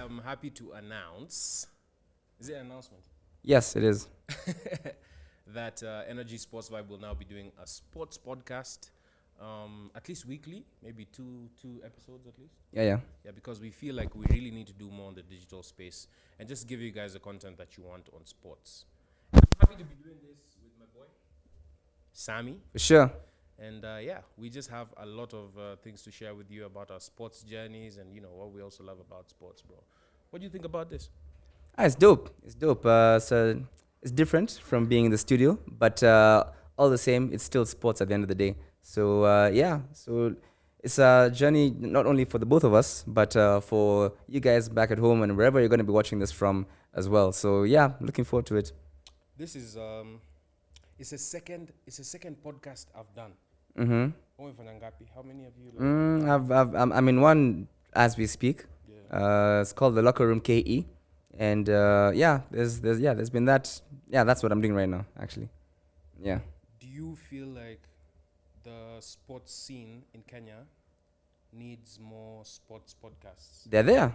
am happy to announce. Is it an announcement? Yes, it is. That Energy Sports Vibe will now be doing a sports podcast, at least weekly, maybe two episodes at least. Yeah. Yeah, because we feel like we really need to do more in the digital space and just give you guys the content that you want on sports. I'm happy to be doing this with my boy, Sammy. For sure. And we just have a lot of things to share with you about our sports journeys and, what we also love about sports, bro. What do you think about this? It's dope. So it's different from being in the studio, but all the same, it's still sports at the end of the day. So so it's a journey not only for the both of us, but for you guys back at home and wherever you're going to be watching this from as well. So yeah, looking forward to it. This is it's a second podcast I've done. Mm-hmm. How many of you? I'm in one as we speak. Yeah. It's called the Locker Room KE, and there's been that. Yeah, that's what I'm doing right now, actually. Yeah. Do you feel like the sports scene in Kenya needs more sports podcasts? They're there.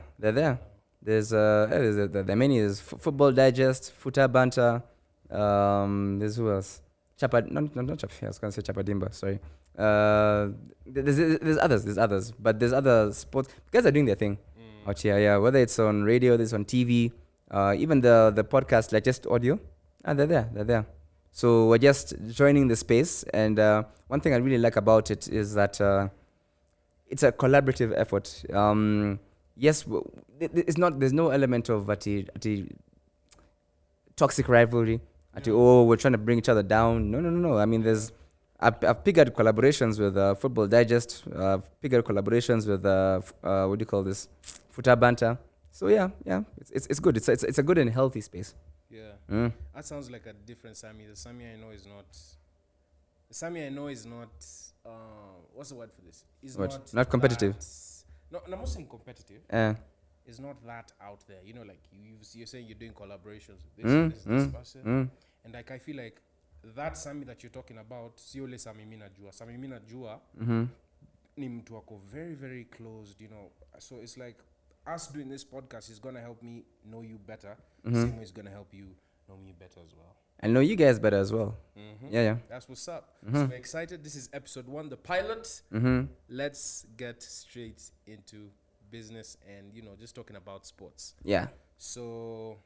There's there are many. There's Football Digest, Futa Banter. There's who else? Not Chapa. I was gonna say Chapadimba. Sorry. There's others, but there's other sports. Guys are doing their thing out here. Yeah, whether it's on radio, it's on TV, even the podcast, like just audio. They're there. So we're just joining the space, and one thing I really like about it is that it's a collaborative effort. Yes, it's not. There's no element of toxic rivalry. We're trying to bring each other down. No. I mean, I've figured collaborations with Football Digest. I've figured collaborations with what do you call this? Futa Banter. So yeah, it's good. It's a good and healthy space. Yeah, that sounds like a different Sammy. The Sammy I know is not. The Sammy I know is not. What's the word for this? Is not competitive. No, I'm not saying competitive. It's not that out there. Like you're saying you're doing collaborations with this person. And like I feel like that Sammy that you're talking about, siole Sammy Minajua. Sammy Minajua ni mtu wako very, very closed, So it's like us doing this podcast is going to help me know you better. Same way it's going to help you know me better as well. I know you guys better as well. Yeah. That's what's up. So we're excited. This is episode 1, the pilot. Let's get straight into business and, just talking about sports. Yeah. So,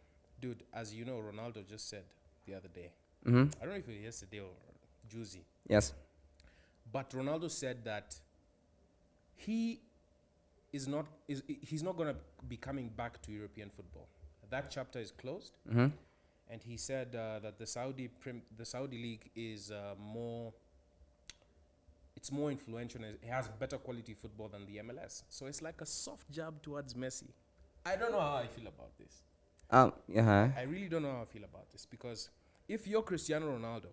dude, as you know, Ronaldo just said the other day. I don't know if it was yesterday or Juicy. Yes. But Ronaldo said that he's not going to be coming back to European football. That chapter is closed. And he said that the Saudi league is it's more influential and it has better quality football than the MLS. So it's like a soft jab towards Messi. I don't know how I feel about this. I really don't know how I feel about this because if you're Cristiano Ronaldo,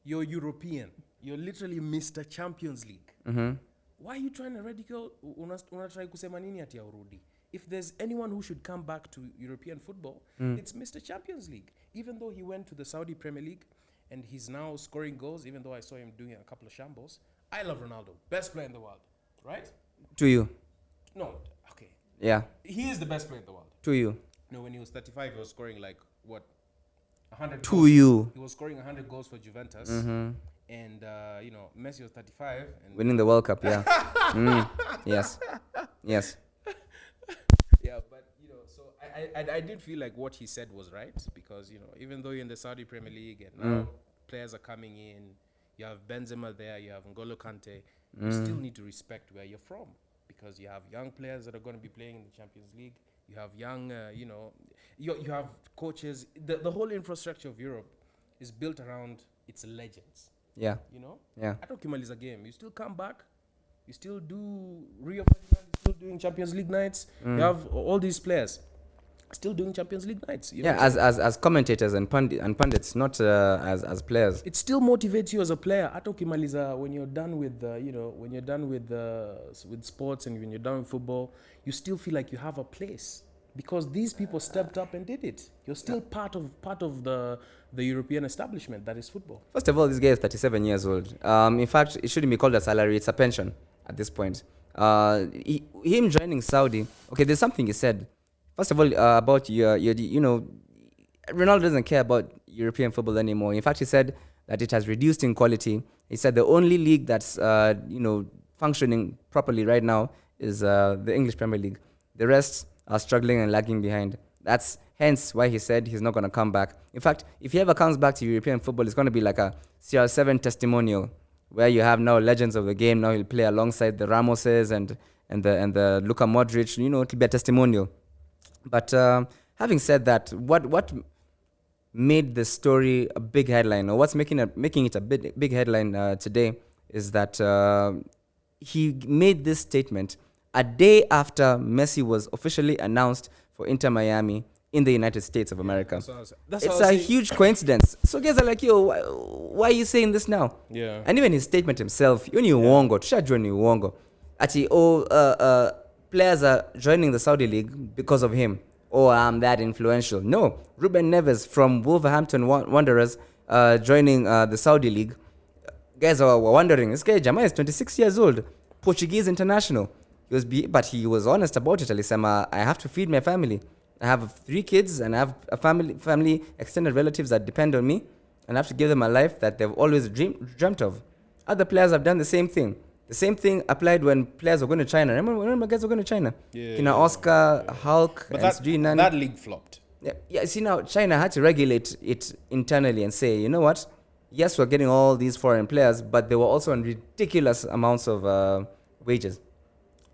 you're European, you're literally Mr. Champions League. Why are you trying to ridicule? Unatry kusema nini ati urudi? If there's anyone who should come back to European football, it's Mr. Champions League. Even though he went to the Saudi Premier League and he's now scoring goals, even though I saw him doing a couple of shambles, I love Ronaldo. Best player in the world, right? To you. No, okay. Yeah. He is the best player in the world. To you. No, when he was 35, he was scoring like, 100 to goals. You. He was scoring 100 goals for Juventus. And, Messi was 35. And winning the World Cup, yeah. Yes. Yeah, but, so I did feel like what he said was right because, even though you're in the Saudi Premier League and now players are coming in, you have Benzema there, you have N'Golo Kante, you still need to respect where you're from because you have young players that are going to be playing in the Champions League. You have young, you have coaches. The whole infrastructure of Europe is built around its legends. Yeah. Yeah. I don't kimaliza game. You still come back. You still do Rio Ferdinand. You still doing Champions League nights. You have all these players still doing Champions League nights. As commentators and pundits, not as players. It still motivates you as a player. Hata ukimaliza when you're done with when you're done with sports and when you're done with football, you still feel like you have a place because these people stepped up and did it. You're still part of the European establishment that is football. First of all, this guy is 37 years old. In fact, it shouldn't be called a salary; it's a pension at this point. him joining Saudi. Okay, there's something he said. First of all, about Ronaldo doesn't care about European football anymore. In fact, he said that it has reduced in quality. He said the only league that's functioning properly right now is the English Premier League. The rest are struggling and lagging behind. That's hence why he said he's not going to come back. In fact, if he ever comes back to European football, it's going to be like a CR7 testimonial, where you have now legends of the game. Now he'll play alongside the Ramoses and the Luka Modric. It'll be a testimonial. But having said that, what made the story a big headline, or what's making it a big headline today, is that he made this statement a day after Messi was officially announced for Inter Miami in the United States of America. It's a huge coincidence. So guys are like, yo, why are you saying this now? Yeah. And even his statement himself, uongo. Ati, players are joining the Saudi League because of him. Oh, I'm that influential. No, Ruben Neves from Wolverhampton Wanderers joining the Saudi League. Guys were wondering, this guy Jamal is 26 years old, Portuguese international. But he was honest about it. Alisema, I have to feed my family. I have 3 kids and I have a family, extended relatives that depend on me, and I have to give them a life that they've always dreamt of. Other players have done the same thing. The same thing applied when players were going to China. Remember guys were going to China? Yeah. Oscar, Hulk, but and that league flopped. Yeah. See, now China had to regulate it internally and say, you know what? Yes, we're getting all these foreign players, but they were also on ridiculous amounts of wages.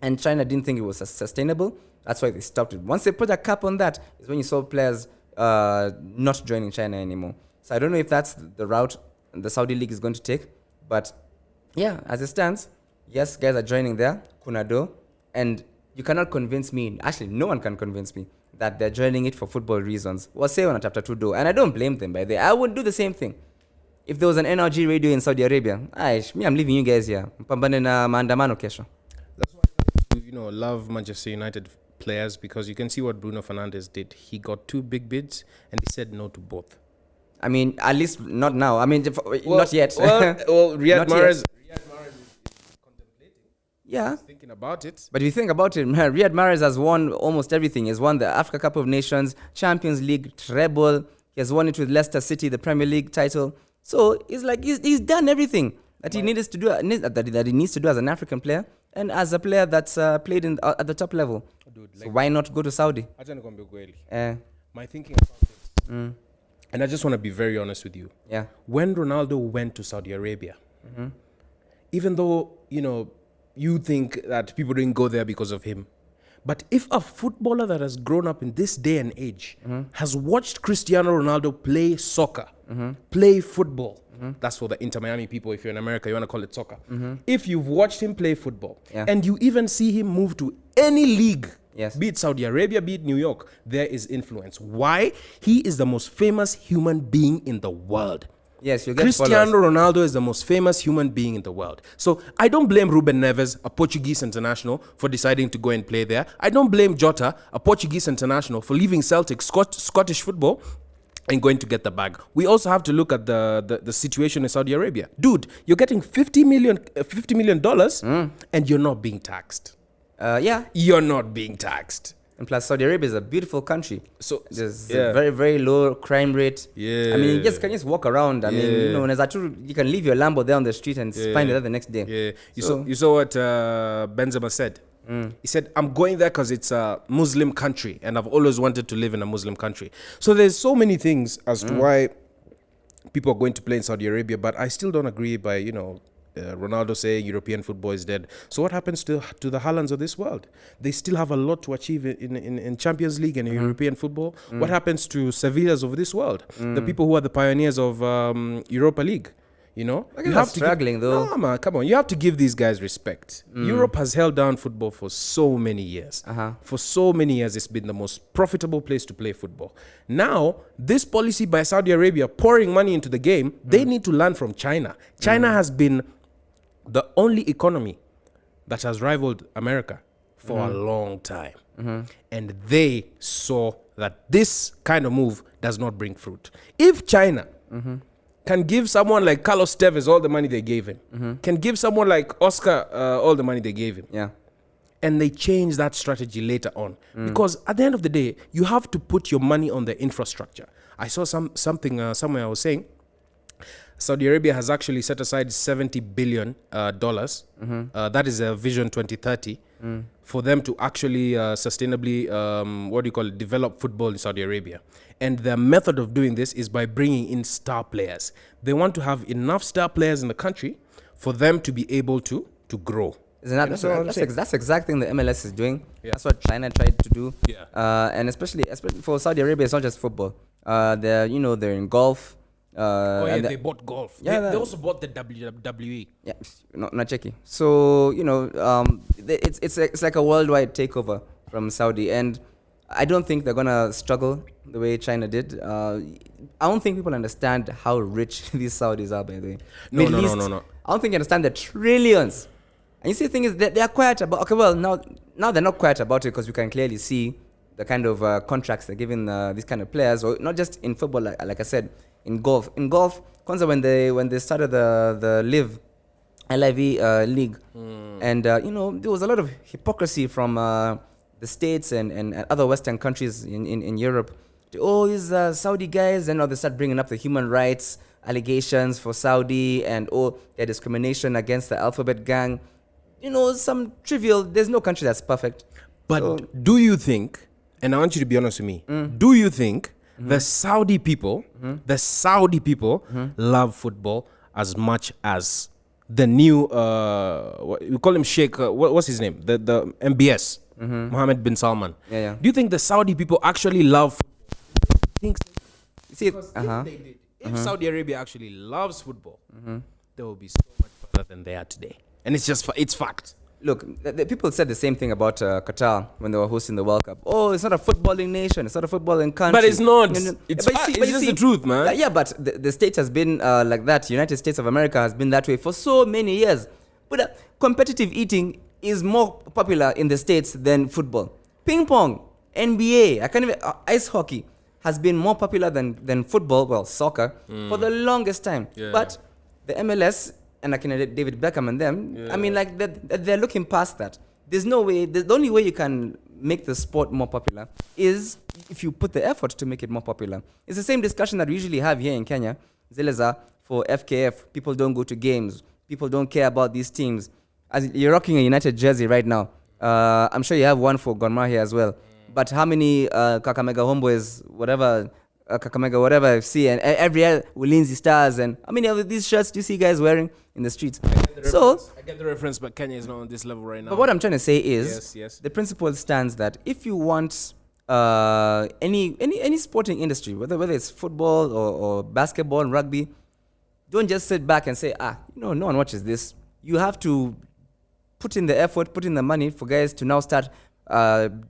And China didn't think it was sustainable. That's why they stopped it. Once they put a cap on that, is when you saw players not joining China anymore. So I don't know if that's the route the Saudi League is going to take. But yeah, as it stands, yes, guys are joining there, Kunado, and you cannot convince me, actually no one can convince me, that they're joining it for football reasons. Say on a chapter 2 door, and I don't blame them by the way. I would do the same thing. If there was an NRG radio in Saudi Arabia, I'm leaving you guys here. Mpambane na maandamano kesho. That's why I love Manchester United players, because you can see what Bruno Fernandes did. He got 2 big bids and he said no to both. I mean, at least not now. I mean, not yet. Well, Riyad Mahrez is contemplating. Yeah. He's thinking about it. But if you think about it, Riyad Mahrez has won almost everything. He has won the Africa Cup of Nations, Champions League, treble. He has won it with Leicester City, the Premier League title. So it's like he's done everything that he needs to do. That he needs to do as an African player and as a player that's played at the top level. Dude, so why not go to Saudi? My thinking about this, and I just want to be very honest with you. Yeah. When Ronaldo went to Saudi Arabia, even though you think that people didn't go there because of him, but if a footballer that has grown up in this day and age has watched Cristiano Ronaldo play soccer, play football, that's for the Inter Miami people. If you're in America, you want to call it soccer. If you've watched him play football, and you even see him move to any league, be it Saudi Arabia, be it New York, there is influence. Why? He is the most famous human being in the world. Yes, you get Cristiano followers. Ronaldo is the most famous human being in the world. So I don't blame Ruben Neves, a Portuguese international, for deciding to go and play there. I don't blame Jota, a Portuguese international, for leaving Celtic, Scottish football, and going to get the bag. We also have to look at the situation in Saudi Arabia. Dude, you're getting $50 million and you're not being taxed. You're not being taxed. And plus, Saudi Arabia is a beautiful country. So there's a very, very low crime rate. Yeah. I mean, you can just walk around. I mean, you can leave your Lambo there on the street and find it there the next day. Yeah. You saw what Benzema said. He said, I'm going there because it's a Muslim country and I've always wanted to live in a Muslim country. So there's so many things as to why people are going to play in Saudi Arabia, but I still don't agree by, Ronaldo saying European football is dead. So what happens to the Haalands of this world? They still have a lot to achieve in Champions League and European football. What happens to Sevillas of this world? The people who are the pioneers of Europa League. You have to struggling though. No, man, come on. You have to give these guys respect. Europe has held down football for so many years. For so many years, it's been the most profitable place to play football. Now, this policy by Saudi Arabia pouring money into the game, they need to learn from China. China has been the only economy that has rivaled America for a long time. And they saw that this kind of move does not bring fruit. If China can give someone like Carlos Tevez all the money they gave him, can give someone like Oscar all the money they gave him, and they change that strategy later on. Because at the end of the day, you have to put your money on the infrastructure. I saw something somewhere I was saying, Saudi Arabia has actually set aside $70 billion. That is a Vision 2030 for them to actually sustainably, develop football in Saudi Arabia. And their method of doing this is by bringing in star players. They want to have enough star players in the country for them to be able to grow. That's the exact thing the MLS is doing. Yeah. That's what China tried to do. Yeah. And especially for Saudi Arabia, it's not just football. They're in golf. They bought golf. Yeah, they also bought the WWE. Yeah, not checky. So it's like a worldwide takeover from Saudi, and I don't think they're gonna struggle the way China did. I don't think people understand how rich these Saudis are. By the way, no. I don't think you understand the trillions. And you see, the thing is that they are quiet about. Okay, well now they're not quiet about it because we can clearly see the kind of contracts they're giving these kind of players, or not just in football, like I said. In golf, Kwanzaa, when they started the LIV league, and there was a lot of hypocrisy from the States and other Western countries in Europe. These Saudi guys, and now they start bringing up the human rights allegations for Saudi and their discrimination against the Alphabet Gang. Some trivial. There's no country that's perfect. But do you think? And I want you to be honest with me. Do you think? The Saudi people, love football as much as the new, we call him Sheikh, what's his name? The MBS, Mohammed bin Salman. Yeah. Do you think the Saudi people actually love football? If Saudi Arabia actually loves football, they will be so much better than they are today. And it's fact. Look, the people said the same thing about Qatar when they were hosting the World Cup. It's not a footballing nation. It's not a footballing country. But it's not. It's just the truth, man. But the States has been like that. United States of America has been that way for so many years. But competitive eating is more popular in the States than football. Ping pong, NBA, ice hockey has been more popular than football, soccer, for the longest time. Yeah. But the MLS... and David Beckham and them, they're looking past that. There's no way. The only way you can make the sport more popular is if you put the effort to make it more popular. It's the same discussion that we usually have here in Kenya. Zeleza, for FKF, people don't go to games. People don't care about these teams. As you're rocking a United jersey right now. I'm sure you have one for Gor Mahia as well. But how many Kakamega Homeboys, whatever FC, and every year Ulinzi Stars, and how many of these shirts do you see guys wearing in the streets? I get the reference, but Kenya is not on this level right now. But what I'm trying to say is, the principle stands that if you want any sporting industry, whether it's football or basketball and rugby, don't just sit back and say, no one watches this. You have to put in the effort, put in the money for guys to now start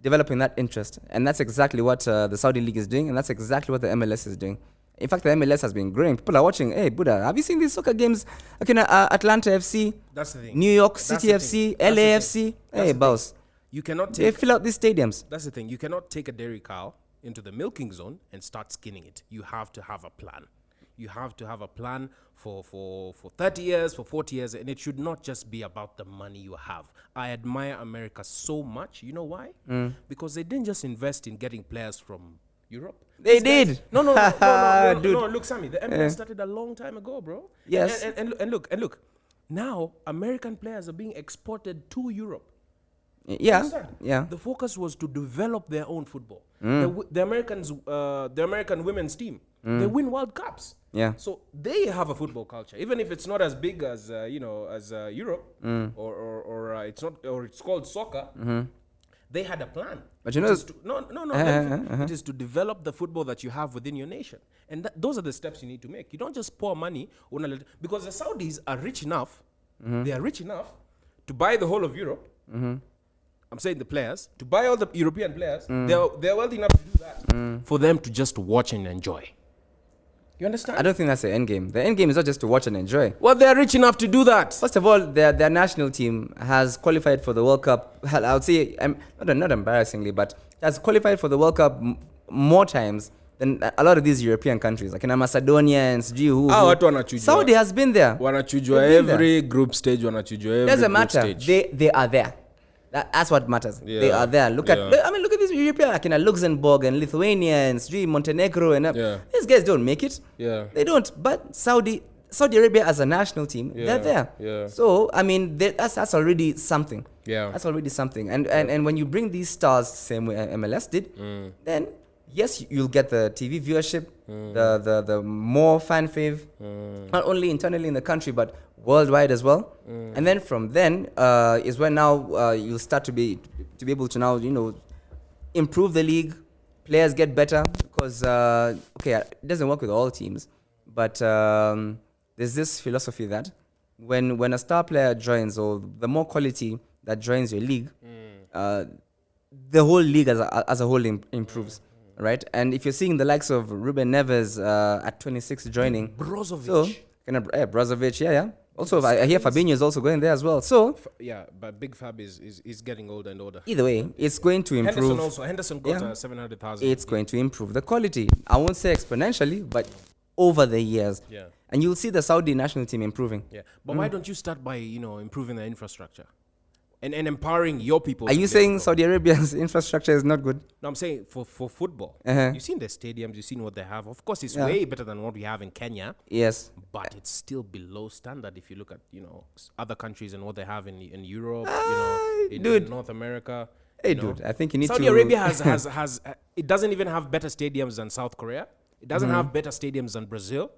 developing that interest. And that's exactly what the Saudi League is doing, and that's exactly what the MLS is doing. In fact, the MLS has been growing. People are watching. Hey, Buddha, have you seen these soccer games? Atlanta FC, that's the thing. New York City FC, LAFC. Hey, boss. You cannot they fill out these stadiums. That's the thing. You cannot take a dairy cow into the milking zone and start skinning it. You have to have a plan. You have to have a plan for 30 years, for 40 years, and it should not just be about the money you have. I admire America so much. You know why? Because they didn't just invest in getting players from Europe. They did. No, look, Sammy, the MLS started a long time ago, bro. Yes. And look. Now, American players are being exported to Europe. Yeah. The focus was to develop their own football. The American women's team, they win World Cups. Yeah. So they have a football culture, even if it's not as big as Europe, or it's called soccer. They had a plan. But it is to develop the football that you have within your nation, and those are the steps you need to make. You don't just pour money because the Saudis are rich enough. They are rich enough to buy the whole of Europe. I'm saying the players, to buy all the European players. They're wealthy enough to do that for them to just watch and enjoy. You understand? I don't think that's the end game. The end game is not just to watch and enjoy. Well, they're rich enough to do that. First of all, their national team has qualified for the World Cup. I would say, not embarrassingly, but has qualified for the World Cup more times than a lot of these European countries, like in Macedonians, Saudi has been there. Wanachujwa every group stage. Doesn't matter. They are there. That's what matters. They are there. Look at these European, like in Luxembourg and Lithuania and Montenegro and these guys don't make it. Yeah. They don't. But Saudi Arabia as a national team, they're there. Yeah. So I mean, that's already something. Yeah. That's already something. And when you bring these stars, same way MLS did, then yes, you'll get the TV viewership, the more fan fave, not only internally in the country but worldwide as well. And then from then is when now you'll start to be able to now improve the league. Players get better because it doesn't work with all teams, but there's this philosophy that when a star player joins, or the more quality that joins your league, the whole league as a whole improves. Right, and if you're seeing the likes of Ruben Neves at 26 joining, Brozovic, Brozovic, Also, I hear Fabinho is also going there as well. So but Big Fab is getting older and older. Either way, it's going to improve. Henderson got 700,000. It's going to improve the quality. I won't say exponentially, but over the years. Yeah, and you'll see the Saudi national team improving. Yeah, but why don't you start by improving the infrastructure? And empowering your people. Are you saying Saudi Arabia's infrastructure is not good? No, I'm saying for football. You've seen the stadiums, you've seen what they have. Of course, it's way better than what we have in Kenya. Yes. But it's still below standard if you look at, other countries and what they have in Europe, in North America. Hey, dude, I think you need Saudi Arabia has it doesn't even have better stadiums than South Korea. It doesn't have better stadiums than Brazil.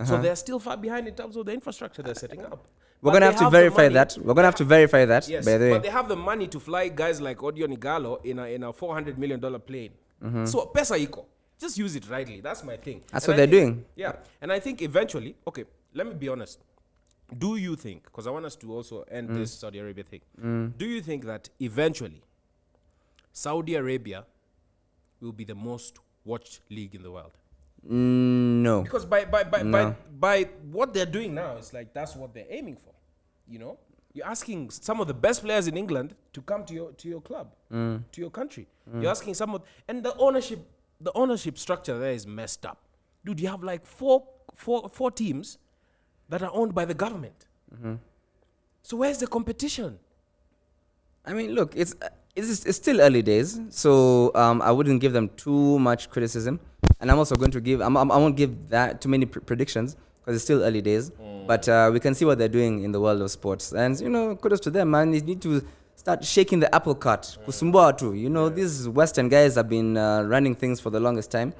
So they're still far behind in terms of the infrastructure they're setting up. We're going to have to verify that. We're going to have to verify that. Yes, by the way. But they have the money to fly guys like Odion Igalo in a $400 million plane. So pesa iko. Just use it rightly. That's my thing. That's what they're doing. Yeah. And I think eventually, okay, let me be honest. Do you think, because I want us to also end this Saudi Arabia thing, do you think that eventually Saudi Arabia will be the most watched league in the world? No. Because by what they're doing now, it's like that's what they're aiming for. You're asking some of the best players in England to come to your club, to your country. You're asking and the ownership structure there is messed up. Dude, you have like four teams that are owned by the government. So where's the competition? I mean, look, it's still early days, so I wouldn't give them too much criticism. And I'm also going to I won't give that too many predictions because it's still early days. But we can see what they're doing in the world of sports. And, kudos to them, man. They need to start shaking the apple cart. Kusumbua too. These Western guys have been running things for the longest time.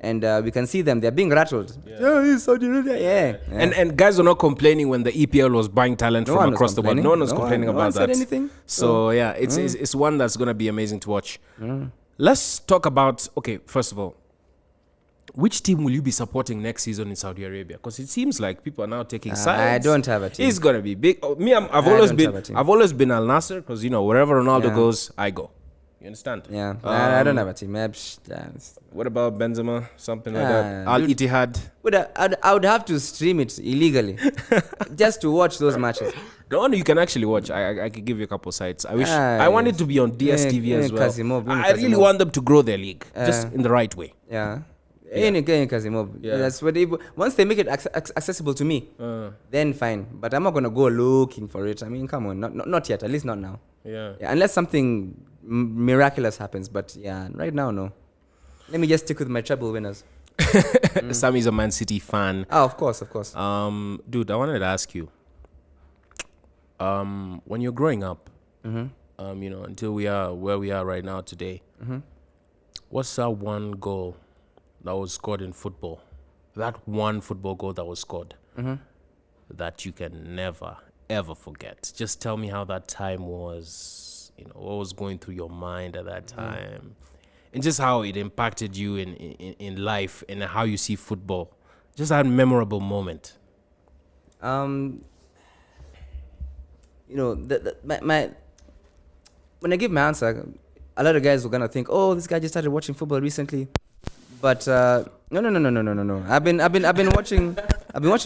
And we can see them. They're being rattled. Yeah, Saudi Arabia. Yeah. And guys were not complaining when the EPL was buying talent from across the world. No one was complaining about that. Anything. So, it's one that's going to be amazing to watch. Let's talk about, first of all, which team will you be supporting next season in Saudi Arabia? Because it seems like people are now taking sides. I don't have a team. It's gonna be big. I've always been Al Nasser because wherever Ronaldo goes, I go. You understand? Yeah. I don't have a team. What about Benzema? Something like that. Al Ittihad. I would have to stream it illegally just to watch those matches. The one you can actually watch, I could give you a couple sites. I want it to be on DSTV as well. I really want them to grow their league just in the right way. Yeah. That's what once they make it accessible to me, then fine. But I'm not gonna go looking for it. I mean, come on, not yet. At least not now. Yeah. Unless something miraculous happens. But right now, no. Let me just stick with my treble winners. Sammy's a Man City fan. Oh, of course. Dude, I wanted to ask you. When you're growing up, until we are where we are right now today, what's that one goal that was scored in football? That one football goal that was scored that you can never, ever forget. Just tell me how that time was, what was going through your mind at that time, and just how it impacted you in life and how you see football. Just that memorable moment. When I give my answer, a lot of guys were gonna think, "Oh, this guy just started watching football recently." But no. I've been watching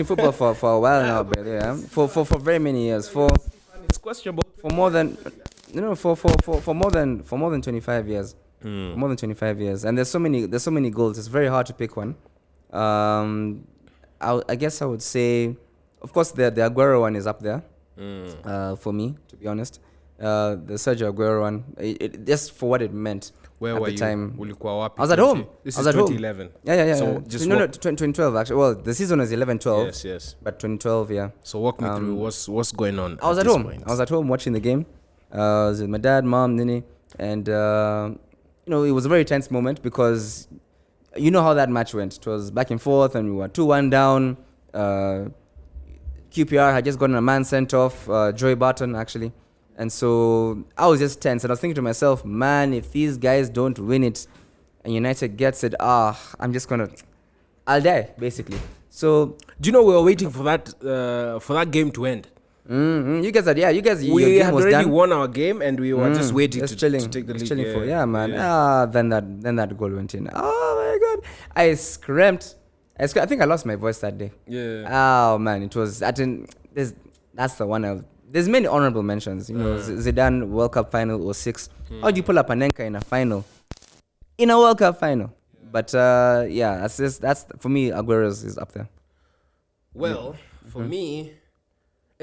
football for a while now, brother. Yeah? For very many years. It's questionable. For more than 25 years. More than 25 years. And there's so many goals. It's very hard to pick one. I guess I would say, of course, the Aguero one is up there for me, to be honest. the Sergio Aguero one. Just for what it meant. Where at were the you? time. I was at home. This I is was at 2011. home. Yeah. So just 2012 actually. Well, the season was 11-12. Yes. But 2012, yeah. So walk me through what's going on. I was at home. I was at home watching the game. I was with my dad, mom, Nini, and it was a very tense moment because you know how that match went. It was back and forth, and we were 2-1 down. QPR had just gotten a man sent off, Joey Barton actually. And so I was just tense, and I was thinking to myself, man, if these guys don't win it and United gets it, I'm just I'll die, basically. So do you know we were waiting for that game to end? You guys we had already won our game, and we were just waiting to take the lead. Man. Then that goal went in. Oh my God, I screamed. I think I lost my voice that day. Yeah. Oh man, it was. That's the one. There's many honorable mentions. Zidane World Cup final 06. How do you pull up Anenka in a final? In a World Cup final. But that's for me. Aguero's is up there. Well, for me,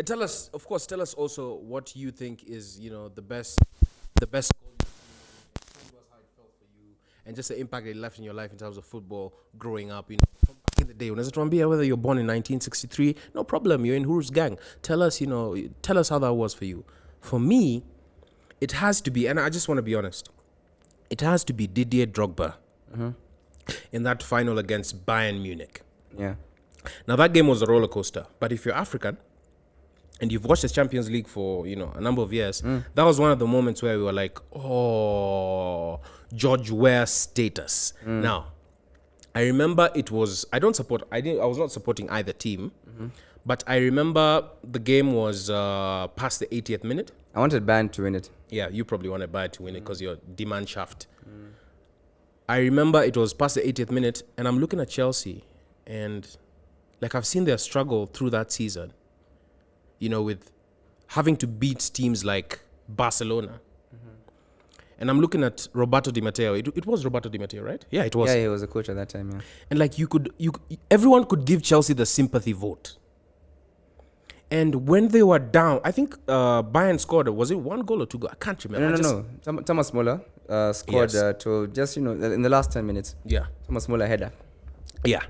tell us also what you think is the best goal. Tell us how it felt for you, and just the impact it left in your life in terms of football growing up. From back in the day, whether you're born in 1963, no problem. You're in Huru's gang. Tell us how that was for you. For me, it has to be, and I just want to be honest. It has to be Didier Drogba in that final against Bayern Munich. Yeah. Now that game was a roller coaster, but if you're African and you've watched the Champions League for a number of years, that was one of the moments where we were like, oh, George Weah status. Now, I remember I was not supporting either team, but I remember the game was past the 80th minute. I wanted Bayern to win it. Yeah, you probably wanted Bayern to win it because you're demand shaft. I remember it was past the 80th minute, and I'm looking at Chelsea, and I've seen their struggle through that season, with having to beat teams like Barcelona. And I'm looking at Roberto Di Matteo. It was Roberto Di Matteo, right? Yeah, it was. Yeah, he was a coach at that time, yeah. And everyone could give Chelsea the sympathy vote. And when they were down, I think Bayern scored, was it 1 goal or 2 goals? I can't remember. No. Thomas Muller scored to just, in the last 10 minutes. Yeah. Thomas Muller header. Yeah.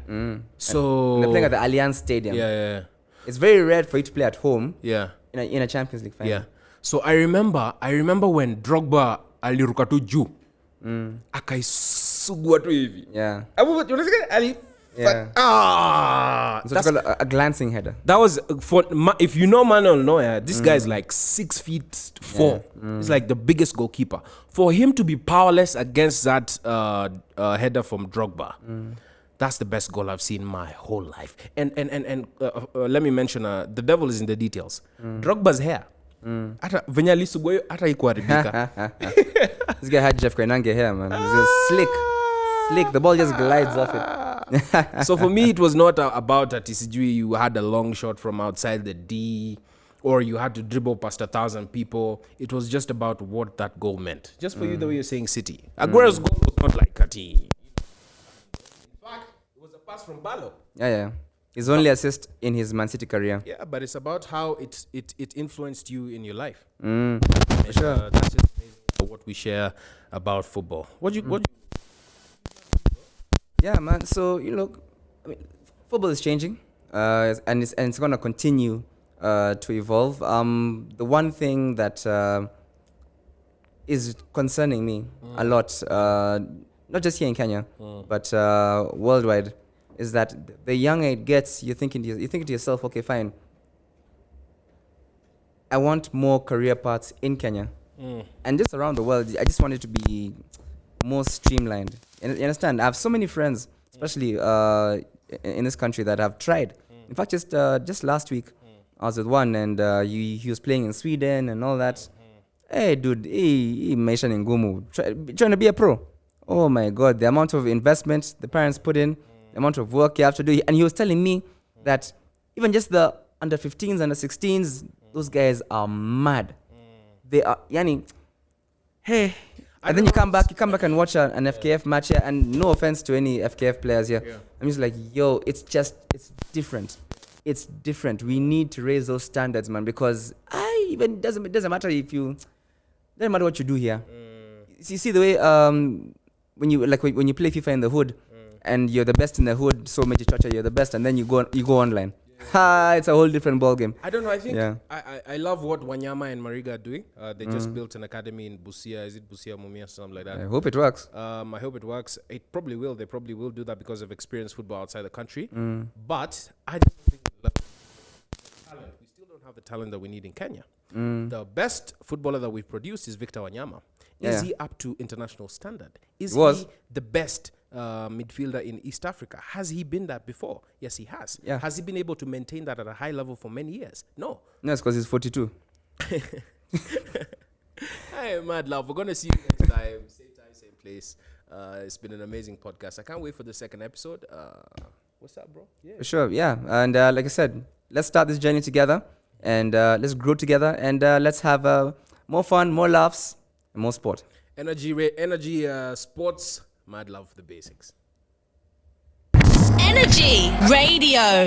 So... And they're playing at the Allianz Stadium. Yeah. It's very rare for you to play at home. Yeah. In a Champions League final. Yeah. So I remember when Drogba aliruka tu juu. Akaisugua tu hivi. Yeah. That's a glancing header. That was if you know Manuel Neuer, this guy is like 6'4". He's like the biggest goalkeeper. For him to be powerless against that header from Drogba, that's the best goal I've seen in my whole life. And let me mention, the devil is in the details. Drogba's hair. This guy had Jeff Koinange hair, man. It was slick. The ball just glides off it. So for me, it was not about that you had a long shot from outside the D, or you had to dribble past 1,000 people. It was just about what that goal meant. Just for you, the way you're saying City. Aguero's goal was not like Kante. In fact, it was a pass from Balo. Yeah. His only assist in his Man City career. Yeah, but it's about how it influenced you in your life. For sure. That's just amazing what we share about football. Yeah, man. So football is changing, and it's gonna continue to evolve. The one thing that is concerning me a lot, not just here in Kenya, but worldwide, is that the younger it gets, you think to yourself, okay, fine. I want more career paths in Kenya, and just around the world. I just want it to be more streamlined. You understand? I have so many friends, especially in this country, that have tried. In fact, just last week, I was with one, and he was playing in Sweden and all that. Hey, dude, he maisha ni ngumu. Trying to be a pro. Oh my God, the amount of investment the parents put in, the amount of work you have to do. And he was telling me that even just the under 15s, under 16s, those guys are mad. They are, hey. And then you come back and watch an FKF match here, and no offense to any FKF players here. Yeah. I'm just like, it's different. It's different. We need to raise those standards, man, because it doesn't matter if you doesn't matter what you do here. You see the way when you play FIFA in the hood and you're the best in the hood, so Meji Chacha, you're the best, and then you go online. It's a whole different ball game. I don't know. I think I love what Wanyama and Mariga are doing. They just built an academy in Busia. Is it Busia Mumia or something like that? I hope it works. I hope it works. It probably will. They probably will do that because of experienced football outside the country. But I don't think talent. We still don't have the talent that we need in Kenya. The best footballer that we've produced is Victor Wanyama. Is he up to international standard? Is he the best midfielder in East Africa? Has he been that before? Yes, he has. Yeah. Has he been able to maintain that at a high level for many years? No. No, it's because he's 42. Hey, mad love. We're going to see you next time. Same time, same place. It's been an amazing podcast. I can't wait for the second episode. What's up, bro? Yeah. For sure, yeah. And like I said, let's start this journey together and let's grow together and let's have more fun, more laughs, and more sport. Energy, sports, mad love, the basics. Energy Radio.